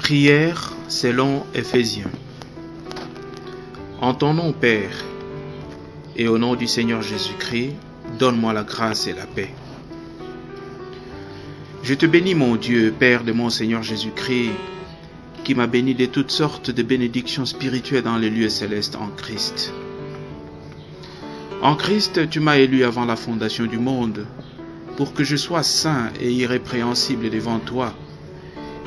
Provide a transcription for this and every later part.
Prière selon Éphésiens. En ton nom, Père, et au nom du Seigneur Jésus-Christ, donne-moi la grâce et la paix. Je te bénis, mon Dieu, Père de mon Seigneur Jésus-Christ, qui m'a béni de toutes sortes de bénédictions spirituelles dans les lieux célestes en Christ. En Christ, tu m'as élu avant la fondation du monde, pour que je sois saint et irrépréhensible devant toi,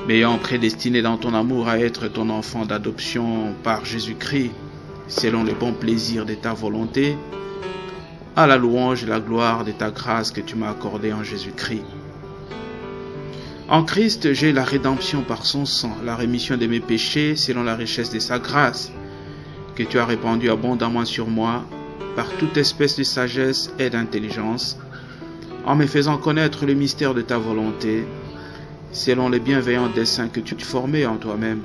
m'ayant prédestiné dans ton amour à être ton enfant d'adoption par Jésus-Christ, selon le bon plaisir de ta volonté, à la louange et la gloire de ta grâce que tu m'as accordée en Jésus-Christ. En Christ, j'ai la rédemption par son sang, la rémission de mes péchés selon la richesse de sa grâce, que tu as répandue abondamment sur moi par toute espèce de sagesse et d'intelligence, en me faisant connaître le mystère de ta volonté, selon les bienveillants desseins que tu formais en toi-même,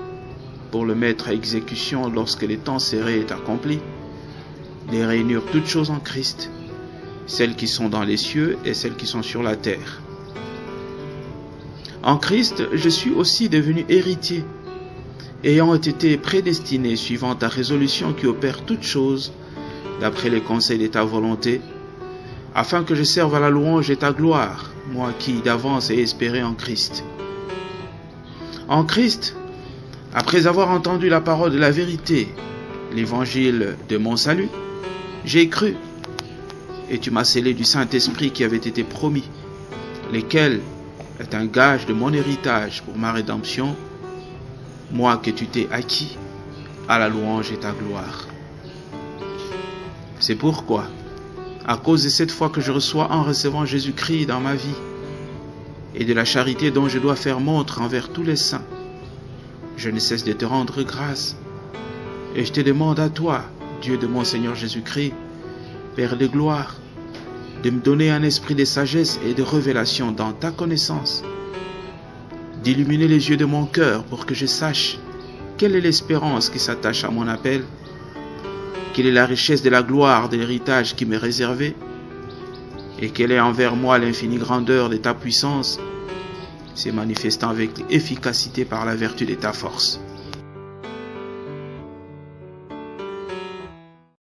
pour le mettre à exécution lorsque le temps serré est accompli, de réunir toutes choses en Christ, celles qui sont dans les cieux et celles qui sont sur la terre. En Christ, je suis aussi devenu héritier, ayant été prédestiné suivant ta résolution qui opère toutes choses d'après les conseils de ta volonté, afin que je serve à la louange de ta gloire, moi qui d'avance ai espéré en Christ. En Christ, après avoir entendu la parole de la vérité, l'évangile de mon salut, j'ai cru, et tu m'as scellé du Saint-Esprit qui avait été promis, lequel est un gage de mon héritage pour ma rédemption, moi que tu t'es acquis à la louange de ta gloire. C'est pourquoi, à cause de cette foi que je reçois en recevant Jésus-Christ dans ma vie, et de la charité dont je dois faire montre envers tous les saints, je ne cesse de te rendre grâce, et je te demande à toi, Dieu de mon Seigneur Jésus-Christ, Père de gloire, de me donner un esprit de sagesse et de révélation dans ta connaissance, d'illuminer les yeux de mon cœur pour que je sache quelle est l'espérance qui s'attache à mon appel, quelle est la richesse de la gloire de l'héritage qui m'est réservé, et quelle est envers moi l'infinie grandeur de ta puissance, se manifestant avec efficacité par la vertu de ta force.